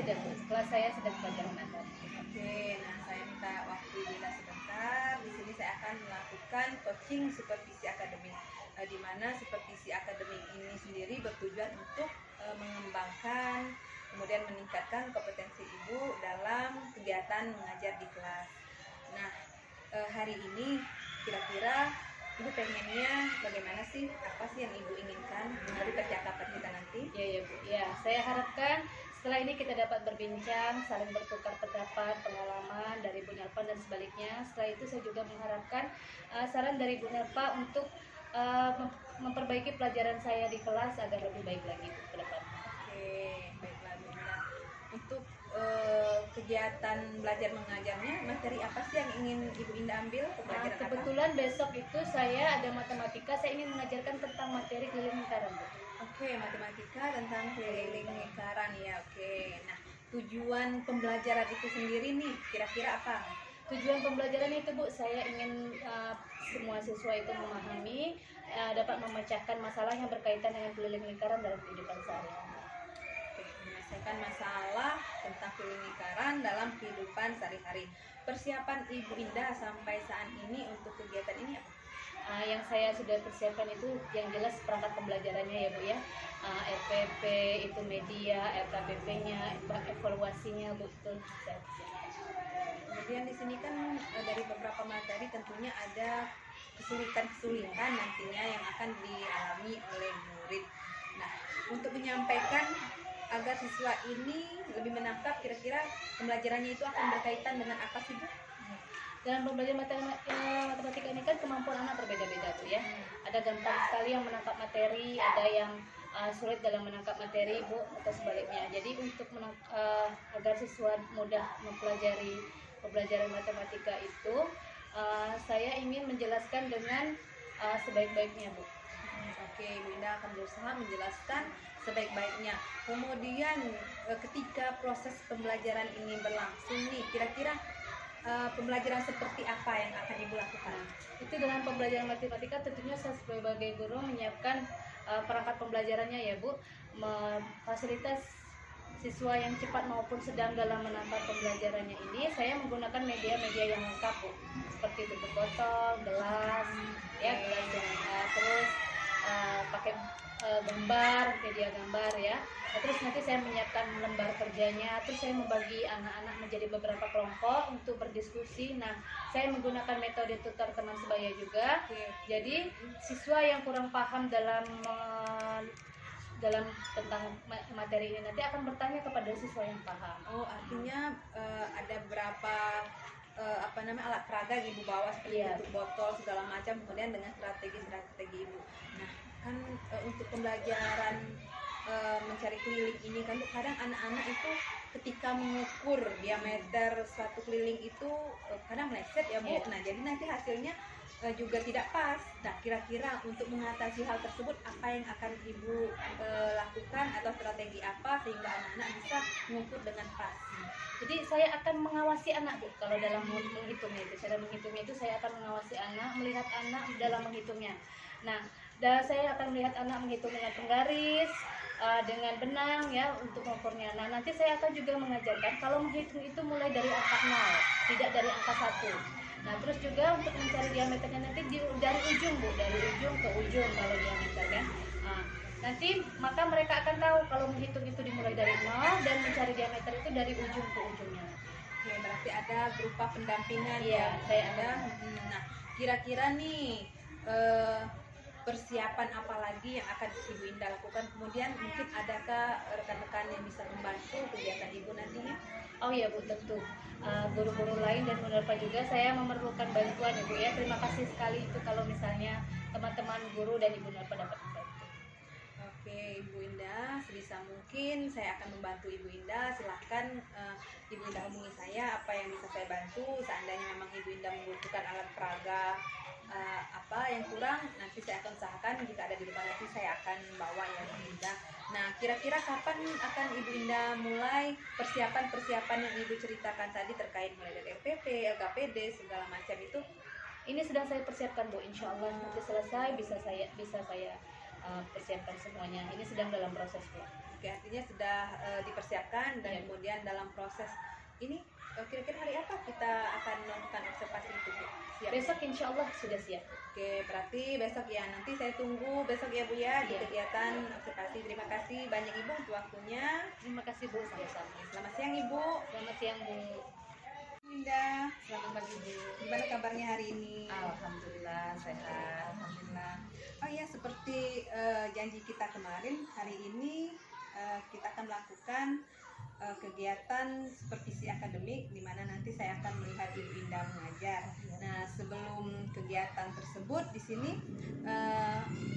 ada Bu, kelas saya sedang pelajaran adat. Oke, nah saya minta waktu Ibu Indah sebentar. Di sini saya akan melakukan coaching supervisi akademik, di mana supervisi akademik ini sendiri bertujuan untuk mengembangkan, kemudian meningkatkan kompetensi Ibu dalam kegiatan mengajar di kelas. Nah, hari ini kira-kira Ibu pengennya bagaimana sih? Apa sih yang Ibu inginkan dari percakapan kita nanti? Ya Bu, ya saya harapkan setelah ini kita dapat berbincang, saling bertukar pendapat, pengalaman dari Bu Nerpa dan sebaliknya. Setelah itu saya juga mengharapkan saran dari Bu Nerpa untuk memperbaiki pelajaran saya di kelas agar lebih baik lagi Bu, ke depan. Oke, baiklah Bu Indah. Untuk kegiatan belajar mengajarnya, materi apa sih yang ingin Ibu Indah ambil? Pembelajaran apa? Kebetulan besok itu saya ada matematika, saya ingin mengajarkan tentang materi keliling lingkaran Bu. Oke, matematika tentang keliling lingkaran ya. Oke. Nah, tujuan pembelajaran itu sendiri nih, kira-kira apa? Tujuan pembelajaran itu Bu, saya ingin semua siswa itu memahami, dapat memecahkan masalah yang berkaitan dengan keliling lingkaran dalam kehidupan sehari-hari. Oke, menyelesaikan masalah tentang keliling lingkaran dalam kehidupan sehari-hari. Persiapan Ibu Indah sampai saat ini untuk kegiatan ini apa? Yang saya sudah persiapkan itu yang jelas perangkat pembelajarannya ya Bu ya, RPP, itu media, LKPP-nya, evaluasinya Bu, itu saya persiapkan. Kemudian di sini kan dari beberapa materi tentunya ada kesulitan-kesulitan nantinya yang akan dialami oleh murid. Nah, untuk menyampaikan agar siswa ini lebih menangkap, kira-kira pembelajarannya itu akan berkaitan dengan apa sih Bu? Dalam pembelajaran matematika ini kan kemampuan anak berbeda-beda Bu ya. Ada gampang sekali yang menangkap materi, ada yang sulit dalam menangkap materi Bu, atau sebaliknya. Jadi untuk agar siswa mudah mempelajari pembelajaran matematika itu, saya ingin menjelaskan dengan sebaik-baiknya Bu. Oke, Bu Indah akan berusaha menjelaskan sebaik-baiknya. Kemudian ketika proses pembelajaran ini berlangsung nih, kira-kira pembelajaran seperti apa yang akan Ibu lakukan? Itu dalam pembelajaran matematika tentunya saya sebagai guru menyiapkan perangkat pembelajarannya ya Bu, fasilitas siswa yang cepat maupun sedang dalam menangkap pembelajarannya ini. Saya menggunakan media-media yang lengkap Bu, seperti tutup botol, gelas, ya gelas yang terus pakai gambar, media gambar ya. Terus nanti saya menyiapkan lembar kerjanya, terus saya membagi anak-anak menjadi beberapa kelompok untuk berdiskusi. Nah, saya menggunakan metode tutor teman sebaya juga. Jadi siswa yang kurang paham dalam tentang materi ini nanti akan bertanya kepada siswa yang paham. Oh, artinya ada beberapa alat peraga yang Ibu bawa seperti tutup botol segala macam, kemudian dengan strategi Ibu. Nah, kan untuk pembelajaran mencari keliling ini kan kadang anak-anak itu ketika mengukur diameter suatu keliling itu kadang meleset ya Bu. Nah, jadi nanti hasilnya juga tidak pas. Nah, kira-kira untuk mengatasi hal tersebut apa yang akan Ibu lakukan atau strategi apa sehingga anak-anak bisa mengukur dengan pas? Jadi saya akan mengawasi anak Bu, kalau dalam menghitungnya itu, cara menghitungnya itu saya akan mengawasi anak, melihat anak dalam menghitungnya. Nah, saya akan melihat anak menghitung dengan penggaris, dengan benang ya untuk mengukurnya. Nah, nanti saya akan juga mengajarkan kalau menghitung itu mulai dari angka 0, tidak dari angka 1. Nah, terus juga untuk mencari diameternya nanti dari ujung Bu, dari ujung ke ujung kalau diameter kan. Nah, nanti maka mereka akan tahu kalau menghitung itu dimulai dari 0 dan mencari diameter itu dari ujung ke ujungnya. Oke, berarti ada berupa pendampingan ya. Saya ada. Nah, kira-kira nih persiapan apa lagi yang akan Ibu Indah lakukan? Kemudian mungkin adakah rekan-rekan yang bisa membantu kegiatan Ibu nantinya? Oh ya Bu, tentu guru-guru lain dan Bu Nerpa juga saya memerlukan bantuan Ibu ya. Terima kasih sekali itu kalau misalnya teman-teman guru dan Ibu Nerpa dapat membantu. Oke, Ibu Indah, sebisa mungkin saya akan membantu Ibu Indah. Silahkan Ibu Indah hubungi saya apa yang bisa saya bantu. Seandainya memang Ibu Indah membutuhkan alat peraga apa yang kurang, nanti saya akan usahakan jika ada di rumah nanti saya akan bawa ya Ibu Indah. Nah, kira-kira kapan akan Ibu Indah mulai persiapan-persiapan yang Ibu ceritakan tadi terkait mulai dari LPP, LKPD, segala macam itu? Ini sedang saya persiapkan Bu, insya Allah nanti selesai bisa saya persiapkan semuanya. Ini sedang dalam proses Bu. Oke, artinya sudah dipersiapkan dan Iya. kemudian dalam proses ini kira-kira hari apa kita akan melakukan observasi itu, Bu? Siap? Besok insya Allah sudah siap. Oke, berarti besok ya. Nanti saya tunggu besok ya, Bu ya, di Iya. kegiatan observasi. Terima kasih banyak Ibu untuk waktunya. Terima kasih Bu, sama-sama. Selamat siang Ibu. Selamat siang Bu. Indah, Selamat pagi Bu. gimana kabarnya hari ini? Alhamdulillah sehat. Alhamdulillah. Oh ya, seperti janji kita kemarin, hari ini kita akan melakukan kegiatan supervisi akademik di mana nanti saya akan melihat Ibu Indah mengajar. Nah, sebelum kegiatan tersebut di sini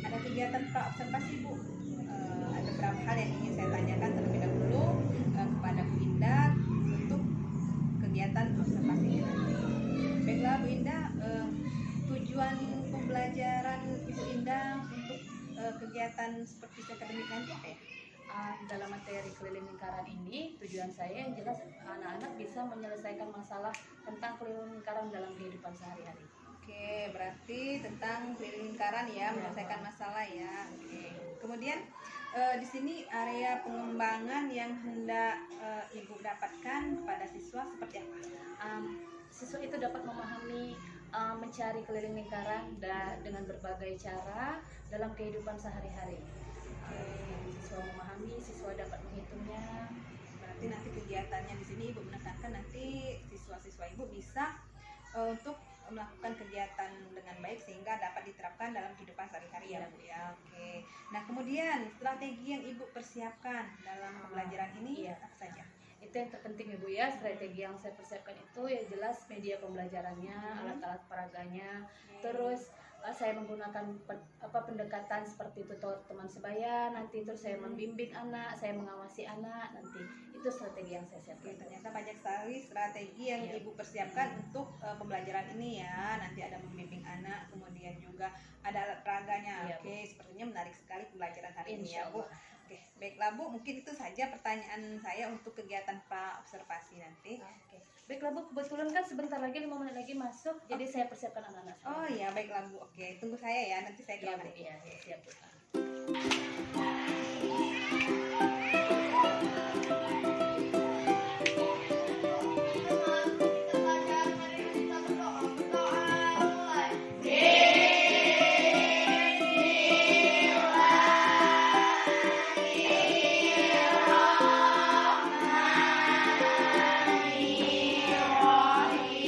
ada kegiatan praobservasi Bu. Ada beberapa hal yang ingin saya tanyakan terlebih dahulu kepada Bu Indah untuk kegiatan observasinya nanti. Baiklah Bu Indah, tujuan pembelajaran Ibu Indah untuk kegiatan supervisi akademik nanti apa ya? Dalam materi keliling lingkaran ini, tujuan saya yang jelas anak-anak bisa menyelesaikan masalah tentang keliling lingkaran dalam kehidupan sehari-hari. Oke, berarti tentang keliling lingkaran ya, menyelesaikan masalah ya. Oke. Kemudian di sini area pengembangan yang hendak Ibu dapatkan pada siswa seperti apa? Siswa itu dapat memahami mencari keliling lingkaran dengan berbagai cara dalam kehidupan sehari-hari. Siswa memahami, siswa dapat menghitungnya. Berarti nanti kegiatannya di sini Ibu menekankan nanti siswa-siswa Ibu bisa untuk melakukan kegiatan dengan baik sehingga dapat diterapkan dalam kehidupan sehari-hari ya Bu ya. Oke. Nah, kemudian strategi yang Ibu persiapkan dalam pembelajaran ini Iya. apa saja? Itu yang terpenting ya Bu ya. Strategi yang saya persiapkan itu ya jelas media pembelajarannya, alat-alat peraganya, terus saya menggunakan pendekatan seperti tutor teman sebaya, nanti terus saya membimbing anak, saya mengawasi anak, nanti itu strategi yang saya Oke, siapkan. ternyata banyak sekali strategi yang Iya. Ibu persiapkan untuk pembelajaran ini ya. Nanti ada membimbing anak, kemudian juga ada alat peraganya. Iya, Oke, sepertinya menarik sekali pembelajaran hari ini ya Insya Bu. Allah. Oke, baiklah Bu, mungkin itu saja pertanyaan saya untuk kegiatan pra-observasi nanti. Oke. Baiklah Bu, kebetulan kan sebentar lagi 5 menit lagi masuk, jadi saya persiapkan anak-anak. Oh iya, baiklah Bu. Oke, tunggu saya ya, nanti saya Iya keluar. Bu, iya siap Bu.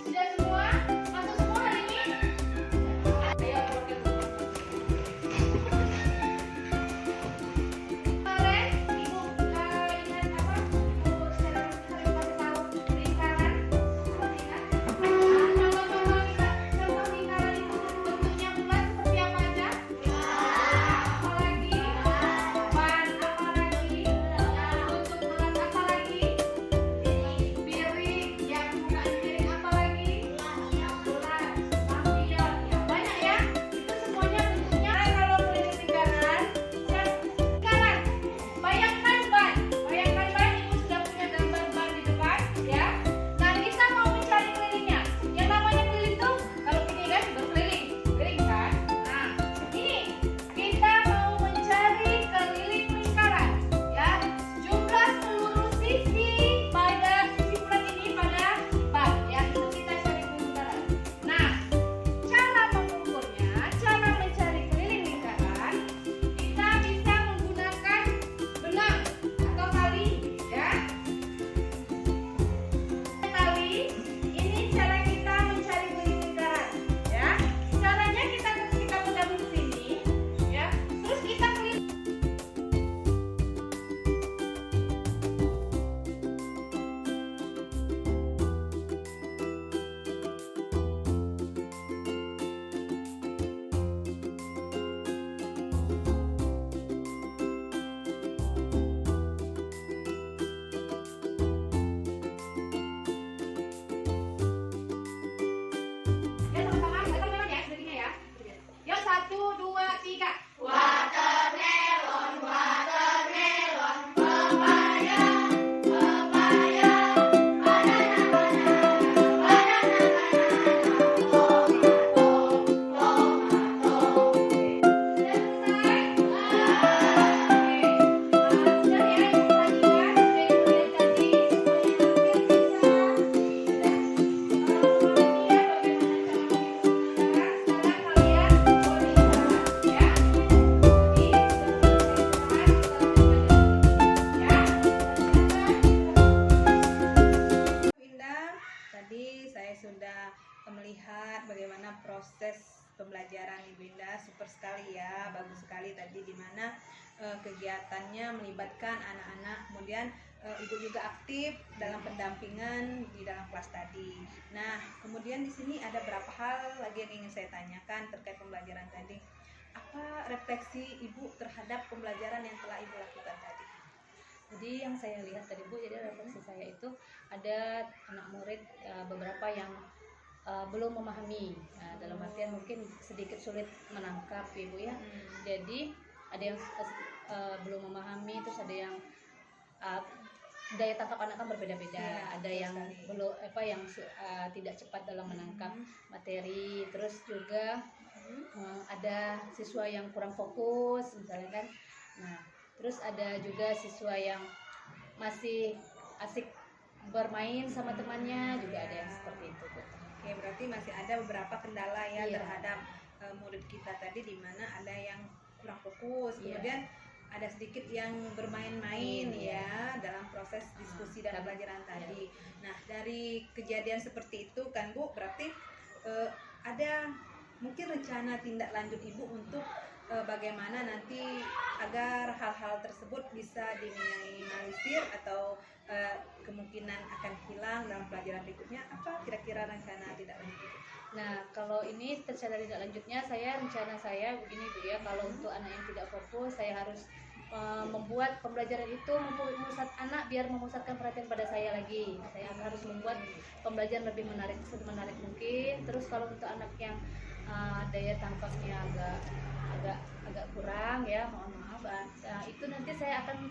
Sudah semua? Masuk semua hari ini? Ayo keluarga Bu. melihat bagaimana proses pembelajaran Ibu Indah, super sekali ya, bagus sekali tadi di mana kegiatannya melibatkan anak-anak, kemudian Ibu juga aktif dalam pendampingan di dalam kelas tadi. Nah, kemudian di sini ada beberapa hal lagi yang ingin saya tanyakan terkait pembelajaran tadi. Apa refleksi Ibu terhadap pembelajaran yang telah Ibu lakukan tadi? Jadi yang saya lihat tadi Bu, jadi refleksi saya itu ada anak murid beberapa yang belum memahami, dalam artian mungkin sedikit sulit menangkap Ibu ya. Jadi ada yang belum memahami, terus ada yang daya tangkap anak kan berbeda-beda. Ya, ada yang sekali. belum yang tidak cepat dalam menangkap materi, terus juga ada siswa yang kurang fokus misalnya kan. Nah, terus ada juga siswa yang masih asik bermain sama temannya, juga ada yang seperti itu Bu. Oke, berarti masih ada beberapa kendala ya Iya. terhadap murid kita tadi, di mana ada yang kurang fokus, Iya. kemudian ada sedikit yang bermain-main Iya. ya dalam proses diskusi dan Tapi- pelajaran tadi. Nah, dari kejadian seperti itu kan Bu, berarti ada mungkin rencana tindak lanjut Ibu untuk bagaimana nanti agar hal-hal tersebut bisa diminimalisir atau kemungkinan akan hilang dalam pelajaran berikutnya. Apa kira-kira rencana tindak lanjut Ibu? Nah, kalau ini rencana tidak lanjutnya, rencana saya begini Bu ya, kalau untuk anak yang tidak fokus, saya harus membuat pembelajaran itu memusat anak biar memusatkan perhatian pada saya lagi. Saya harus membuat pembelajaran lebih menarik mungkin. Terus kalau untuk anak yang daya tangkapnya agak kurang ya, mohon maaf. Itu nanti saya akan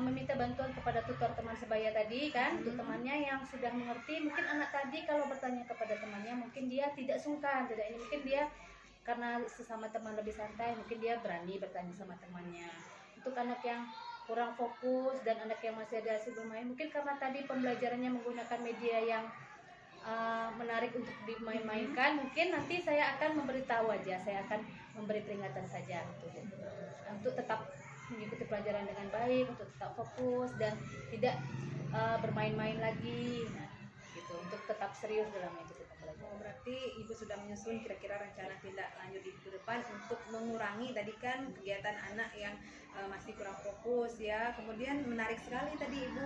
meminta bantuan kepada tutor teman sebaya tadi kan, untuk temannya yang sudah mengerti. Mungkin anak tadi kalau bertanya kepada temannya, mungkin dia tidak sungkan, tidak ini, mungkin dia karena sesama teman lebih santai, mungkin dia berani bertanya sama temannya. Untuk anak yang kurang fokus dan anak yang masih ada asik bermain, mungkin karena tadi pembelajarannya menggunakan media yang menarik untuk dimain-mainkan, mungkin nanti saya akan memberitahu aja, saya akan memberi peringatan saja untuk tetap mengikuti pelajaran dengan baik, untuk tetap fokus dan tidak bermain-main lagi. Nah, gitu, untuk tetap serius dalam mengikuti pembelajaran. Berarti Ibu sudah menyusun kira-kira rencana tindak lanjut Ibu ke depan untuk mengurangi tadi kan kegiatan anak yang masih kurang fokus ya. Kemudian menarik sekali tadi Ibu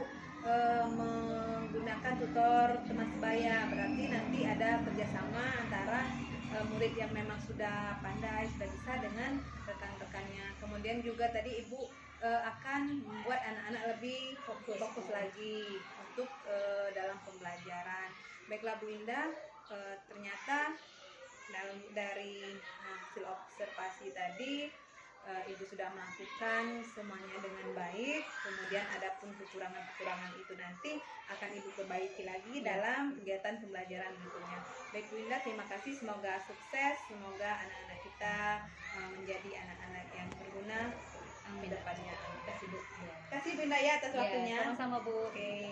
menggunakan tutor teman sebaya. Berarti nanti ada kerjasama antara murid yang memang sudah pandai, sudah bisa dengan rekan-rekannya. Kemudian juga tadi Ibu akan membuat anak-anak lebih fokus lagi untuk dalam pembelajaran. Baiklah Bu Indah, ternyata dari hasil observasi tadi Ibu sudah melakukan semuanya dengan baik. Kemudian adapun kekurangan-kekurangan itu nanti akan Ibu perbaiki lagi dalam kegiatan pembelajaran berikutnya. Baik Bu Indah, terima kasih, semoga sukses, semoga anak-anak kita menjadi anak-anak yang berguna ke depannya. Terima kasih Bu. Terima kasih Bu Indah ya atas waktunya. Sama-sama Bu. Oke.